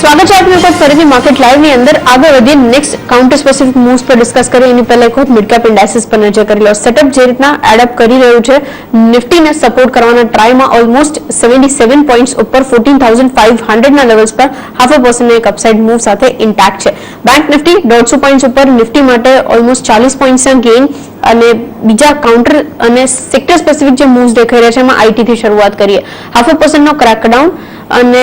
સ્વાગત છે આપનું એક વખત ફરીથી માર્કેટ લાઈવની અંદર આગળ વધીએ નેક્સ્ટ કાઉન્ટર સ્પેસિફિક મૂવ્સ પર ડિસ્કસ કરીએ એની પહેલા એક વખત મિડ કેપ ઇન્ડાઇસિસ પર નજર કરી લો. સેટઅપ જે રીતના એડઅપ કરી રહ્યું છે નિફ્ટીને સપોર્ટ કરવાના ટ્રાયમાં ઓલમોસ્ટ 77 પોઈન્ટ્સ ઉપર 14,500 ના લેવલ્સ પર 0.5% એક અપસાઇડ મૂવ સાથે ઇન્ટેક્ટ છે. બેંક નિફ્ટી 150 પોઈન્ટ્સ ઉપર નિફ્ટી માટે ઓલમોસ્ટ 40 પોઈન્ટ્સના ગેઇન અને બીજા કાઉન્ટર અને સેક્ટર સ્પેસિફિક જે મૂવ્સ દેખાઈ રહ્યા છે એમાં આઈટી થી શરૂઆત કરીએ. 0.5% નો ક્રેકડાઉન અને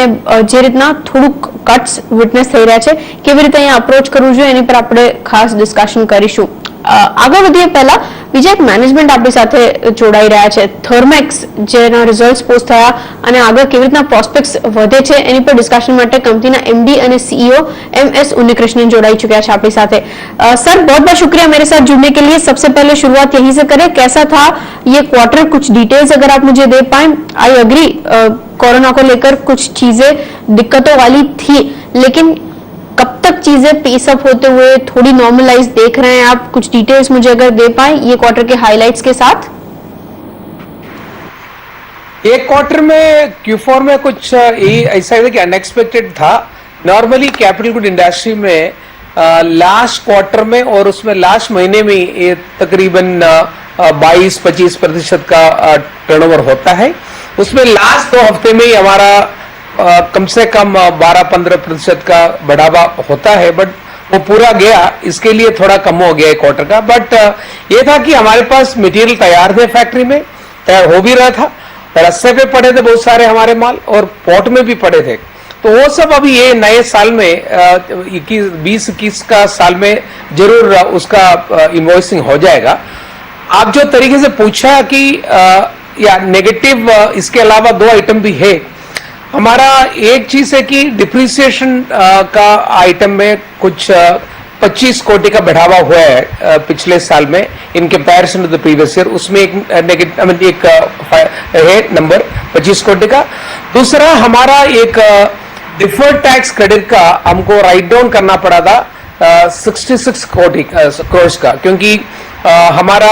જે રીતના થોડુંક કટ્સ વિટનેસ થઈ રહ્યા છે કેવી રીતે અહીંયા અપ્રોચ કરવું જોઈએ એની પર આપણે ખાસ ડિસ્કશન કરીશું. આગળ વધીએ પહેલા બીજા એક મેનેજમેન્ટ આપણી સાથે જોડાઈ રહ્યા છે થર્મેક્સ જેના રિઝલ્ટ્સ પોસ્ટ થયા અને આગળ કેવી રીતના પ્રોસ્પેક્ટ્સ વધે છે એની પર ડિસ્કશન માટે કંપનીના एमडी અને सीईओ एमएस उन्नीकृष्णन जोड़ाई चुके हैं अपनी साथ. सर बहुत बहुत शुक्रिया मेरे साथ जुड़ने के लिए. सबसे पहले शुरुआत यहीं से करें, कैसा था ये क्वार्टर, कुछ डिटेल्स अगर आप मुझे दे पाए. आई अग्री कोरोना को लेकर कुछ चीजें दिक्कतों वाली थी लेकिन कब तक चीजें पेस अप होते हुए थोड़ी नॉर्मलाइज देख रहे हैं आप? कुछ डिटेल्स मुझे अगर दे पाए ये क्वार्टर के हाइलाइट्स के साथ. एक क्वार्टर में Q4 में कुछ ऐसा है कि अनएक्सपेक्टेड था. नॉर्मली कैपिटल गुड इंडस्ट्री में लास्ट क्वार्टर में और उसमें लास्ट महीने में ये तकरीबन 22-25% का टर्नओवर होता है. उसमें लास्ट 2 हफ्ते में ही हमारा कम से कम 12-15% का बढ़ावा होता है, बट वो पूरा गया, इसके लिए थोड़ा कम हो गया क्वार्टर का. बट ये था कि हमारे पास मटेरियल तैयार थे, फैक्ट्री में तैयार हो भी रहा था, रस्ते पे पड़े थे बहुत सारे हमारे माल और पोर्ट में भी पड़े थे. तो वो सब अभी ये नए साल में 20-21 का साल में जरूर उसका इन्वॉइसिंग हो जाएगा. आप जो तरीके से पूछा कि या नेगेटिव, इसके अलावा 2 आइटम भी है. हमारा एक चीज है कि डिप्रिसिएशन का आइटम में कुछ 25 कोटी का बढ़ावा हुआ है पिछले साल में in comparison to the previous year. उसमें एक नेगेटिव एक है नंबर 25 कोटी का. दूसरा हमारा एक डिफर्ड टैक्स क्रेडिट का हमको राइट डाउन करना पड़ा था 66 करोड़ का, क्योंकि हमारा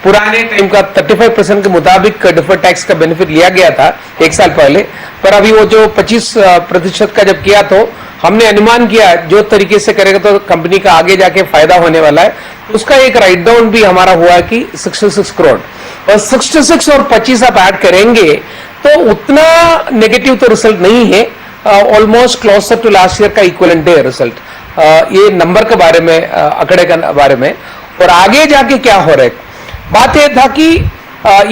पुराने टाइम का 35% के मुताबिक डिफर्ड टैक्स का बेनिफिट लिया गया था 1 साल पहले, पर अभी वो जो 25% का जब किया तो हमने अनुमान किया जो तरीके से करेगा तो कंपनी का आगे जाके फायदा होने वाला है. उसका एक राइट डाउन भी हमारा हुआ है कि 66 करोड़, और 66 और 25 आप ऐड करेंगे तो उतना नेगेटिव तो रिजल्ट नहीं है. Almost closer to last year का इक्विवेलेंट है रिजल्ट. ये नंबर के बारे में, आंकड़े के बारे में. और आगे जाके क्या हो रहा है, बात यह था कि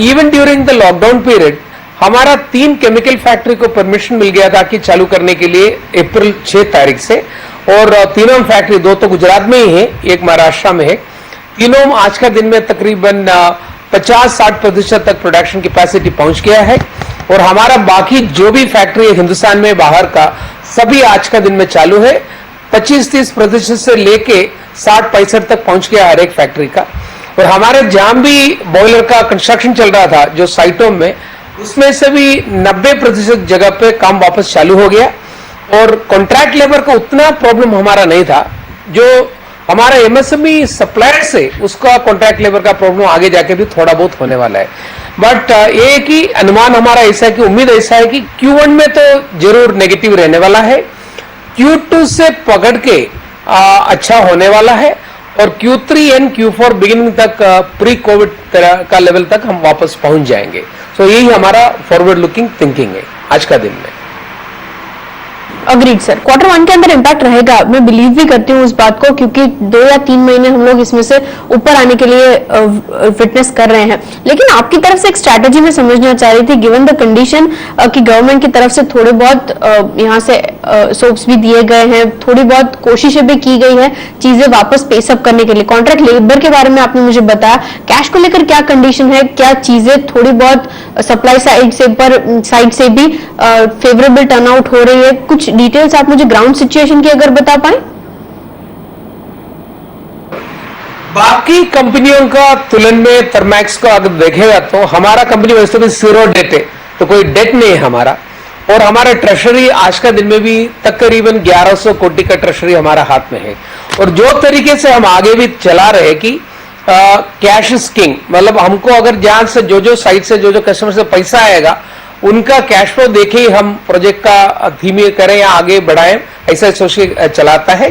even during the lockdown period हमारा 3 केमिकल फैक्ट्री को परमिशन मिल गया था कि चालू करने के लिए अप्रैल 6 तारीख से, और तीनों फैक्ट्री, 2 तो गुजरात में ही है, एक महाराष्ट्र में है. तीनों आज का दिन में तकरीबन 50-60% तक प्रोडक्शन कैपेसिटी पहुंच गया है. और हमारा बाकी जो भी फैक्ट्री है हिंदुस्तान में बाहर का सभी आज का दिन में चालू है. 25-30% से लेके 60-65 तक पहुंच गया हर एक फैक्ट्री का. और हमारे जहां भी बॉयलर का कंस्ट्रक्शन चल रहा था जो साइटों में, उसमें से भी 90% जगह पे काम वापस चालू हो गया. और कॉन्ट्रैक्ट लेबर का उतना प्रॉब्लम हमारा नहीं था. जो हमारा एमएसएमई सप्लायर से उसका कॉन्ट्रैक्ट लेबर का प्रॉब्लम आगे जाके भी थोड़ा बहुत होने वाला है. बट ये कि अनुमान हमारा ऐसा है कि उम्मीद ऐसा है कि Q1 में तो जरूर नेगेटिव रहने वाला है, Q2 से पकड़ के अच्छा होने वाला है, और Q3 एंड Q4 बिगिनिंग तक प्री कोविड का लेवल तक हम वापस पहुंच जाएंगे. सो यही हमारा फॉरवर्ड लुकिंग थिंकिंग है आज का दिन में. Agreed sir. क्वार्टर 1 के अंदर इम्पैक्ट रहेगा, मैं बिलीव भी करती हूँ इस बात को, क्योंकि 2 या 3 महीने हम लोग इसमें से ऊपर आने के लिए फिटनेस कर रहे हैं. लेकिन आपकी तरफ से एक स्ट्रैटेजी में समझना चाह रही थी, गिवन द कंडीशन कि गवर्नमेंट की तरफ से थोड़े बहुत यहाँ से सोप्स भी दिए गए हैं, थोड़ी बहुत कोशिशें भी की गई है चीजें वापस पेसअप करने के लिए. कॉन्ट्रैक्ट लेबर के बारे में आपने मुझे बताया, कैश को लेकर क्या कंडीशन है, क्या चीजें थोड़ी बहुत सप्लाई साइड से भी फेवरेबल टर्नआउट हो रही है? कुछ डिटेल्स आप मुझे ग्राउंड सिचुएशन की अगर बता पाए. बाकी कंपनियों का तुलन में थर्मैक्स को अगर देखेगा तो हमारा कंपनी वैसे भी 0 डेट है, तो कोई डेट नहीं है हमारा. और हमारा ट्रेशरी आज का दिन में भी तकरीबन 1100 कोटी का ट्रेशरी हमारा हाथ में है. और जो तरीके से हम आगे भी चला रहे हैं कि कैश इज किंग, मतलब हमको अगर जहां से जो साइड से जो कस्टमर से पैसा आएगा उनका कैश फ्लो देखे ही हम प्रोजेक्ट का धीमे करें या आगे बढ़ाएं, ऐसा सोच के चलाता है।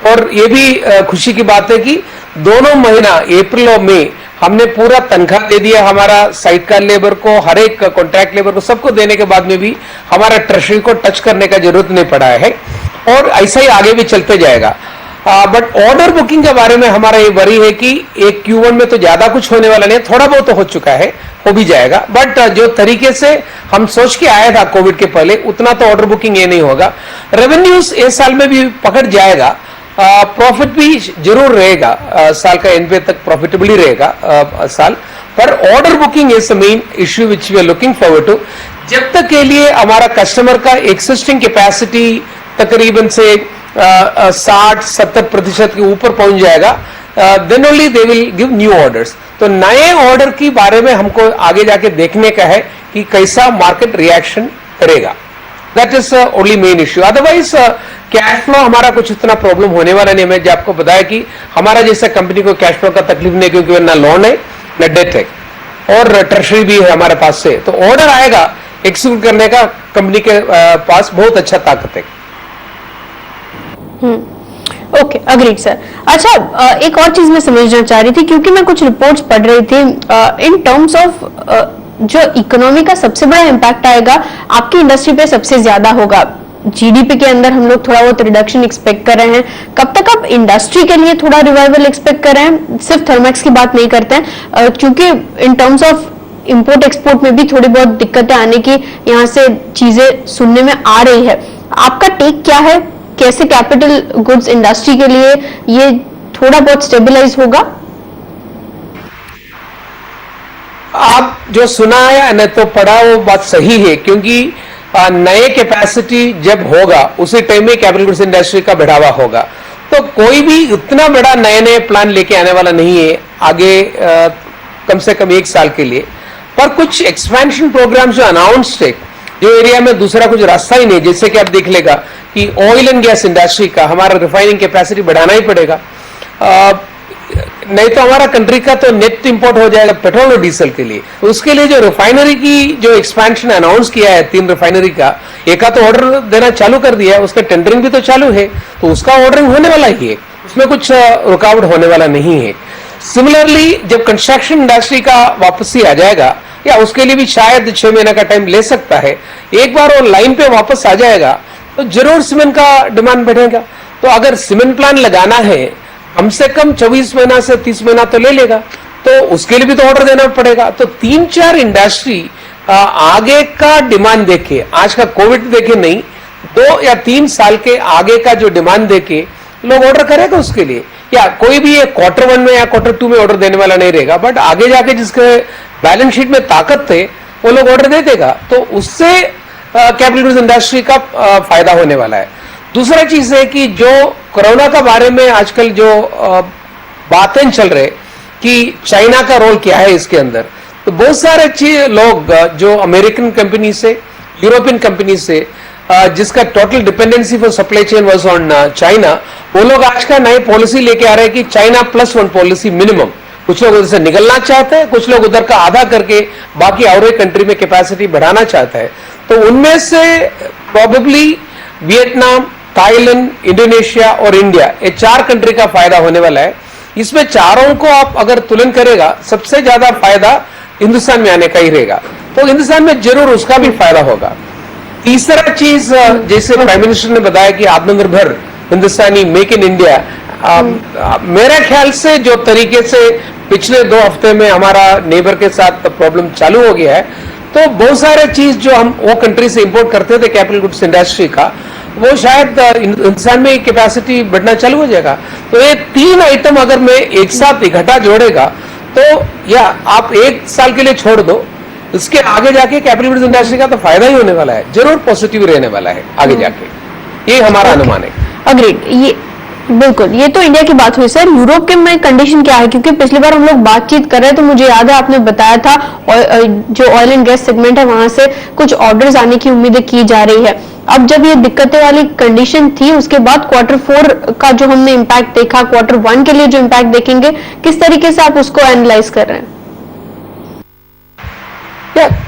और ये भी खुशी की बात है कि दोनों महीना अप्रैल और मई हमने पूरा तनख्वाह दे दिया हमारा साइट का लेबर को, हर एक कॉन्ट्रैक्ट लेबर को, सबको देने के बाद में भी हमारा ट्रेजरी को टच करने का जरूरत नहीं पड़ा है और ऐसा ही आगे भी चलते जाएगा। बट ऑर्डर बुकिंग के बारे में हमारा ये वरी है कि एक Q1 में तो ज्यादा कुछ होने वाला नहीं, थोड़ा बहुत तो हो चुका है, हो भी जाएगा। बट जो तरीके से हम सोच के आया था कोविड के पहले, उतना तो ऑर्डर बुकिंग ये नहीं होगा। रेवेन्यूज इस साल में भी पकड़ जाएगा, प्रॉफिट भी जरूर रहेगा, साल का एंड पे तक प्रॉफिटेबली रहेगा साल। पर order booking is the main issue which we are looking forward to. जब तक के लिए हमारा कस्टमर का एक्सिस्टिंग कैपेसिटी तकरीबन से 60-70% के ऊपर पहुंच जाएगा, then only they will give new orders. तो नए ऑर्डर के बारे में हमको आगे जाके देखने का है कि कैसा मार्केट रिएक्शन करेगा। That is only main issue. Otherwise cash flow हमारा कुछ इतना प्रॉब्लम होने वाला नहीं। मैं आपको बताया कि हमारा जैसा कंपनी को कैश फ्लो का तकलीफ नहीं, क्योंकि ना लोन है ना डेट है और ट्रेजरी भी है हमारे पास से। तो ऑर्डर आएगा, एक्सिक्यूट करने का कंपनी के पास बहुत अच्छा ताकत है। Okay, agreed sir. अच्छा, एक और चीज मैं समझना चाह रही थी, क्योंकि मैं कुछ रिपोर्ट्स पढ़ रही थी इन टर्म्स ऑफ जो इकोनॉमी का सबसे बड़ा इम्पैक्ट आएगा आपकी इंडस्ट्री पे सबसे ज्यादा होगा। जीडीपी के अंदर हम लोग थोड़ा बहुत रिडक्शन एक्सपेक्ट कर रहे हैं। कब तक आप इंडस्ट्री के लिए थोड़ा रिवाइवल एक्सपेक्ट कर रहे हैं? सिर्फ थर्मैक्स की बात नहीं करते हैं, क्योंकि in terms of import export में भी थोड़ी बहुत दिक्कतें आने की यहाँ से चीजें सुनने में आ रही है। आपका टेक क्या है? कैसे कैपिटल गुड्स इंडस्ट्री के लिए ये थोड़ा बहुत स्टेबलाइज होगा? आप जो सुना है न तो पढ़ा, वो बात सही है, क्योंकि नए कैपेसिटी जब होगा उसी टाइम में कैपिटल गुड्स इंडस्ट्री का बढ़ावा होगा। तो कोई भी इतना बड़ा नए नए प्लान लेके आने वाला नहीं है आगे कम से कम 1 साल के लिए। पर कुछ एक्सपेंशन प्रोग्राम जो अनाउंस्ड है, जो एरिया में दूसरा कुछ रास्ता ही नहीं, जैसे कि आप देख लेगा कि ऑयल एंड गैस इंडस्ट्री का हमारा रिफाइनिंग कैपेसिटी बढ़ाना ही पड़ेगा, नहीं तो हमारा कंट्री का तो नेट इंपोर्ट हो जाएगा पेट्रोल और डीजल के लिए। तो उसके लिए जो रिफाइनरी की जो एक्सपेंशन अनाउंस किया है 3 रिफाइनरी का, एक का तो ऑर्डर देना चालू कर दिया है, उसका टेंडरिंग भी तो चालू है, तो उसका ऑर्डरिंग होने वाला ही है, उसमें कुछ रुकावट होने वाला नहीं है। सिमिलरली जब कंस्ट्रक्शन इंडस्ट्री का वापसी आ जाएगा, या उसके लिए भी शायद 6 महीने का टाइम ले सकता है, एक बार वो लाइन पे वापस आ जाएगा तो जरूर सीमेंट का डिमांड बढ़ेगा। तो अगर सीमेंट प्लांट लगाना है कम से कम 24 महीना से 30 महीना तो ले लेगा, तो उसके लिए भी तो ऑर्डर देना पड़ेगा। तो 3-4 इंडस्ट्री आगे का डिमांड देखे, आज का कोविड देखे नहीं, 2 या 3 साल के आगे का जो डिमांड देके लोग ऑर्डर करेगा उसके लिए। या कोई भी Q1 में या Q2 में ऑर्डर देने वाला नहीं रहेगा, बट आगे जाके जिसके बैलेंस शीट में ताकत थे वो लोग ऑर्डर दे देगा, तो उससे कैपिटल गुड्स इंडस्ट्री का फायदा होने वाला है। दूसरा चीज है कि जो कोरोना का बारे में आजकल जो बातें चल रहे कि चाइना का रोल क्या है इसके अंदर, तो बहुत सारे लोग जो अमेरिकन कंपनी से, यूरोपियन कंपनी से, जिसका total dependency for supply chain was on China, वो लोग आज का नई पॉलिसी लेके आ रहे हैं कि China +1 पॉलिसी मिनिमम। कुछ लोग उधर से निकलना चाहते हैं, कुछ लोग उधर का आधा करके बाकी और एक कंट्री में कैपेसिटी बढ़ाना चाहता है। तो उनमें से प्रोबेबली वियतनाम, थाईलैंड, इंडोनेशिया और इंडिया, ये 4 कंट्री का फायदा होने वाला है। इसमें चारों को आप अगर तुलन करेगा, सबसे ज्यादा फायदा हिंदुस्तान में आने का ही रहेगा, तो हिंदुस्तान में जरूर उसका भी फायदा होगा। तीसरा चीज, जैसे प्राइम मिनिस्टर ने बताया कि आत्मनिर्भर हिंदुस्तानी, मेक इन इंडिया, मेरे ख्याल से जो तरीके से पिछले 2 हफ्ते में हमारा नेबर के साथ प्रॉब्लम चालू हो गया है, तो बहुत सारे चीज जो हम वो कंट्री से इंपोर्ट करते थे कैपिटल गुड्स इंडस्ट्री का, वो शायद हिंदुस्तान में कैपेसिटी बढ़ना चालू हो जाएगा। तो ये 3 आइटम अगर मैं एक साथ इकट्ठा जोड़ेगा, तो या आप 1 साल के लिए छोड़ दो, इसके आगे जाके कैपिटल गुड्स इंडस्ट्री का तो फायदा ही होने वाला है, जरूर पॉजिटिव रहने वाला है आगे जाके, ये हमारा अनुमान है। अग्रीड, ये बिल्कुल, ये तो इंडिया की बात हुई। सर, यूरोप के में कंडीशन क्या है? क्योंकि पिछली बार हम लोग बातचीत कर रहे हैं तो मुझे याद है आपने बताया था जो ऑयल एंड गैस सेगमेंट है वहां से कुछ ऑर्डर्स आने की उम्मीदें की जा रही है। अब जब ये दिक्कतें वाली कंडीशन थी, उसके बाद Q4 का जो हमने इम्पैक्ट देखा, Q1 के लिए जो इम्पैक्ट देखेंगे, किस तरीके से आप उसको एनालाइज कर रहे हैं?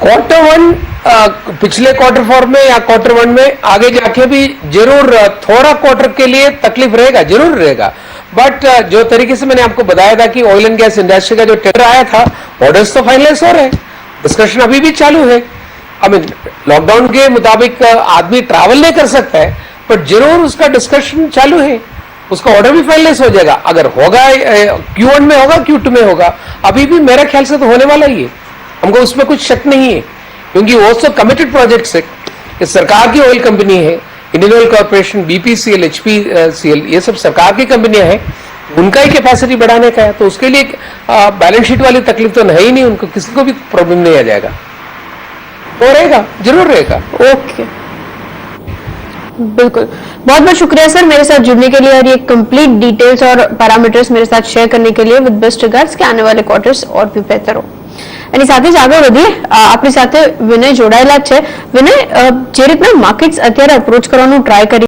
Q1 पिछले क्वार्टर 4 में या क्वार्टर 1 में आगे जाके भी जरूर थोड़ा क्वार्टर के लिए तकलीफ रहेगा, जरूर रहेगा। बट जो तरीके से मैंने आपको बताया था कि ऑयल एंड गैस इंडस्ट्री का जो टेंडर आया था, ऑर्डर्स तो फाइनलाइज हो रहे हैं, डिस्कशन अभी भी चालू है। आई मीन लॉकडाउन के मुताबिक आदमी ट्रैवल नहीं कर सकता है, बट जरूर उसका डिस्कशन चालू है, उसका ऑर्डर भी फाइनलाइज हो जाएगा। अगर होगा Q1 में होगा, Q2 में होगा, अभी भी मेरा ख्याल से तो होने वाला ही है, हमको उसमें कुछ शक नहीं है, क्योंकि वो तो कमिटेड प्रोजेक्ट्स है। ये सरकार की ऑयल कंपनी है, Indian oil corporation, BPCL, HPCL, ये सब सरकार की कंपनियां हैं, उनका ही कैपेसिटी बढ़ाने का है, तो उसके लिए बैलेंस शीट वाली तकलीफ तो है ही नहीं, उनको किसी को भी प्रॉब्लम नहीं आ जाएगा, वो रहेगा, जरूर रहेगा। ओके, बिल्कुल, बहुत बहुत शुक्रिया सर मेरे साथ जुड़ने के लिए और ये कंप्लीट डिटेल्स और पैरामीटर्स मेरे साथ शेयर करने के लिए। विद बेस्ट रिगार्ड्स कि आने वाले क्वार्टर्स और भी बेहतर हो। એની સાથે જ આગળ વધીએ, આપણી સાથે વિનય જોડાયેલા છે। વિનય, જે રીતના માર્કેટ્સ અત્યારે અપ્રોચ કરવાનું ટ્રાય કરી